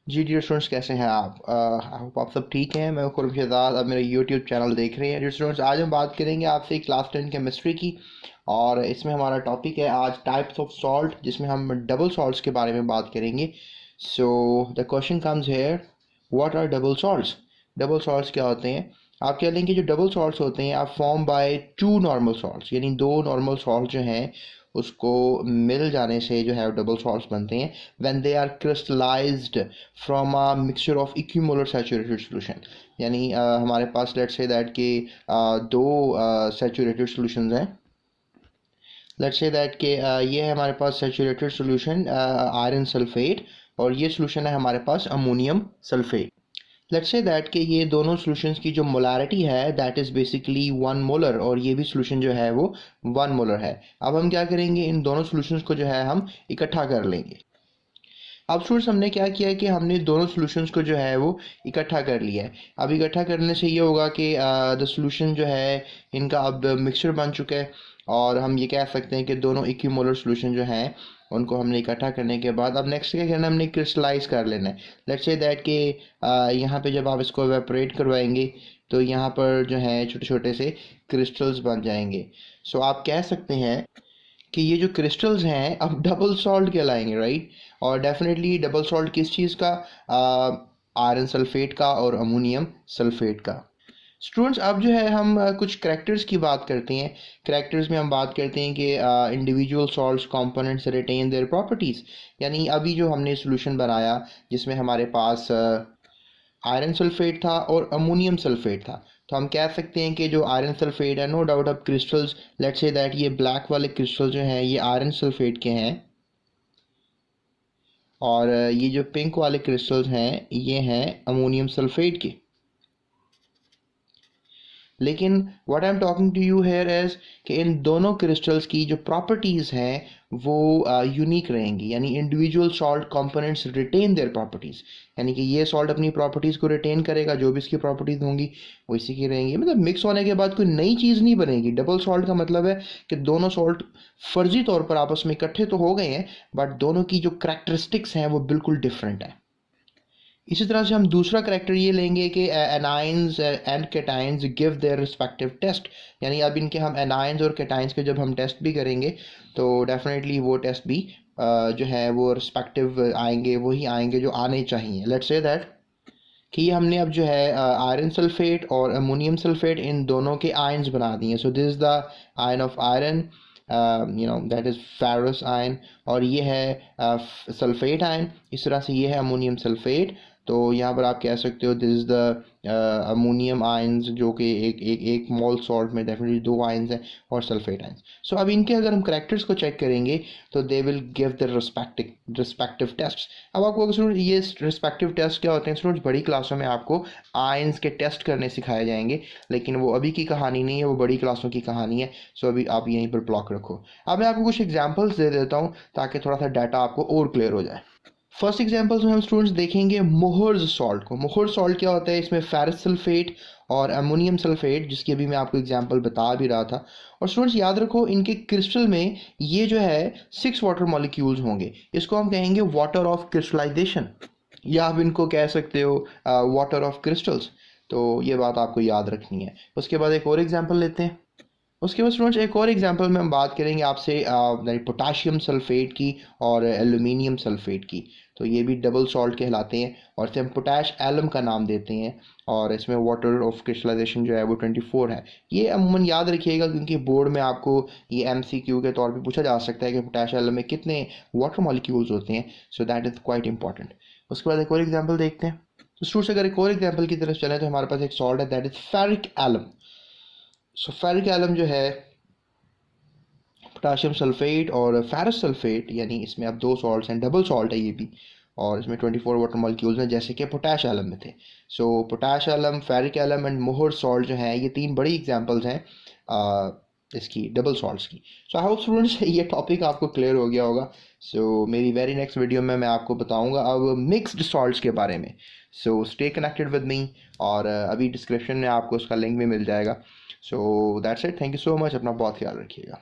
जी dear students, कैसे हैं आप? आई होप आप सब ठीक हैं। मैं खुर्रम शहजाद, आप मेरा यूट्यूब चैनल देख रहे हैं। डियर स्टूडेंट्स, आज हम बात करेंगे आपसे क्लास 10 केमिस्ट्री की, और इसमें हमारा टॉपिक है आज टाइप्स ऑफ सॉल्ट, जिसमें हम डबल सॉल्ट्स के बारे में बात करेंगे। So the question comes here, what are double salts? Double salts क्या होते हैं? आप कह लेंगे जो डबल सॉल्ट्स होते हैं are form by two normal salts, यानी दो नॉर्मल सॉल्ट जो हैं उसको मिल जाने से जो है डबल सॉल्ट्स बनते हैं। When they are crystallised from a mixture of equimolar saturated solution, यानी हमारे पास लेट्स से दैट के दो सैचुरेटेड सॉल्यूशंस हैं। लेट्स से दैट के ये है हमारे पास सैचुरेटेड सॉल्यूशन आयरन सल्फेट, और ये सॉल्यूशन है हमारे पास ammonium sulphate. Let's say that कि ये दोनों सॉल्यूशंस की जो मोलारिटी है दैट इज़ बेसिकली 1 मोलर, और ये भी सॉल्यूशन जो है वो 1 मोलर है। अब हम क्या करेंगे, इन दोनों सॉल्यूशंस को जो है हम इकट्ठा कर लेंगे। अब स्टूडेंट्स, हमने क्या किया है कि हमने दोनों सॉल्यूशंस को जो है वो इकट्ठा कर लिया है। अब इकट्ठा करने से ये होगा कि द सॉल्यूशन जो है इनका अब मिक्सचर बन चुका है, और हम ये कह सकते हैं कि दोनों इक्विमोलर सॉल्यूशन जो हैं उनको हमने इकट्ठा करने के बाद अब नेक्स्ट क्या करना है, हमने क्रिस्टलाइज कर लेना है। लेट्स से दैट कि यहाँ पे जब आप इसको एवेपोरेट करवाएंगे तो यहाँ पर जो है छोटे छोटे से क्रिस्टल्स बन जाएंगे। सो आप कह सकते हैं कि ये जो क्रिस्टल्स हैं अब डबल सॉल्ट कहलाएंगे, राइट? और डेफिनेटली डबल सॉल्ट किस चीज़ का? आयरन सल्फेट का और अमोनियम सल्फेट का। स्टूडेंट्स, अब जो है हम कुछ करैक्टर्स की बात करते हैं। करैक्टर्स में हम बात करते हैं कि individual salts components retain their properties, यानी अभी जो हमने सॉल्यूशन बनाया जिसमें हमारे पास आयरन सल्फेट था और अमोनियम सल्फेट था, तो हम कह सकते हैं कि जो आयरन सल्फेट है, नो डाउट अब क्रिस्टल्स, लेट्स से दैट ये ब्लैक वाले क्रिस्टल जो हैं ये आयरन सल्फेट के हैं, और ये जो पिंक वाले क्रिस्टल्स हैं ये हैं अमोनियम सल्फेट के। लेकिन what I am talking to you here is कि इन दोनों क्रिस्टल्स की जो प्रॉपर्टीज़ हैं वो यूनिक रहेंगी, यानी individual salt components retain their properties, यानी कि ये सॉल्ट अपनी प्रॉपर्टीज़ को रिटेन करेगा, जो भी इसकी प्रॉपर्टीज़ होंगी वो इसी की रहेंगी। मतलब मिक्स होने के बाद कोई नई चीज़ नहीं बनेगी। डबल सॉल्ट का मतलब है कि दोनों सॉल्ट फर्जी तौर पर आपस में इकट्ठे तो हो गए हैं, बट दोनों की जो करैक्टरिस्टिक्स हैं वो बिल्कुल डिफरेंट है। इसी तरह से हम दूसरा करैक्टर ये लेंगे कि anions and cations give their respective test, यानी अब इनके हम एनाइंस और कैटाइंस के जब हम टेस्ट भी करेंगे तो डेफिनेटली वो टेस्ट भी जो है वो रिस्पेक्टिव आएंगे, वही आएंगे जो आने चाहिए। लेट्स से दैट कि हमने अब जो है आयरन सल्फेट और अमोनियम सल्फेट इन दोनों के आयन्स बना दिए। So this is the ion of iron, that is ferrous ion, और ये है सल्फेट आयन। इस तरह से ये है अमोनियम सल्फेट। तो यहाँ पर आप कह सकते हो this is the ammonium ions, जो कि एक मोल सॉल्ट में डेफिनेटली दो आयन्स हैं, और सल्फेट आयन्स। सो अब इनके अगर हम करैक्टर्स को चेक करेंगे तो they will give the respective test. अब आपको स्टूडेंट ये रिस्पेक्टिव टेस्ट क्या होते हैं? स्टूडेंट्स, बड़ी क्लासों में आपको आयन्स के टेस्ट करने सिखाए जाएंगे, लेकिन वो अभी की कहानी नहीं है, वो बड़ी क्लासों की कहानी है। सो अभी आप यहीं पर ब्लॉक रखो। अब मैं आपको कुछ एग्जाम्पल्स दे देता हूँ ताकि थोड़ा सा डाटा आपको और क्लियर हो जाए। फर्स्ट एग्जांपल्स में हम स्टूडेंट्स देखेंगे मोहर्स सॉल्ट को। मोहर्स सॉल्ट क्या होता है? इसमें फेरस सल्फेट और अमोनियम सल्फेट, जिसकी अभी मैं आपको एग्जांपल बता भी रहा था। और स्टूडेंट्स याद रखो, इनके क्रिस्टल में ये जो है 6 वाटर मॉलिक्यूल्स होंगे। इसको हम कहेंगे वाटर ऑफ क्रिस्टलाइजेशन, या आप इनको कह सकते हो वाटर ऑफ क्रिस्टल्स। तो ये बात आपको याद रखनी है। उसके बाद एक और एग्जाम्पल लेते हैं। उसके बाद स्टूडेंट्स एक और एग्जांपल में हम बात करेंगे आपसे पोटाशियम सल्फेट की और एल्यूमिनियम सल्फेट की। तो ये भी डबल सॉल्ट कहलाते हैं, और इसे हम पोटैश एलम का नाम देते हैं, और इसमें वाटर ऑफ क्रिस्टलाइजेशन जो है वो 24 है। ये अमूमन याद रखिएगा, क्योंकि बोर्ड में आपको ये MCQ के तौर पे पूछा जा सकता है कि पोटैश एलम में कितने वाटर मॉलिक्यूल्स होते हैं। So that is quite important. उसके बाद एक और एग्जाम्पल देखते हैं। तो स्टूडेंट्स अगर एक और एग्जाम्पल की तरफ चलें तो हमारे पास एक सॉल्ट है, that is ferric alum. So ferric alum जो है पोटाशियम सल्फेट और फेरस सल्फेट, यानी इसमें अब दो सॉल्ट्स हैं, डबल सॉल्ट है ये भी, और इसमें 24 वाटर मॉलिक्यूल्स हैं जैसे कि पोटैश एलम में थे। So potash alum, ferric alum and Mohr salt जो हैं ये तीन बड़ी एग्जांपल्स हैं इसकी डबल सॉल्ट्स की। सो आई होप स्टूडेंट्स ये टॉपिक आपको क्लियर हो गया होगा। सो मेरी वेरी नेक्स्ट वीडियो में मैं आपको बताऊंगा अब मिक्स्ड सॉल्ट्स के बारे में। So stay connected with me, और अभी डिस्क्रिप्शन में आपको उसका लिंक भी मिल जाएगा। So that's it, thank you so much, अपना बहुत ख्याल रखिएगा।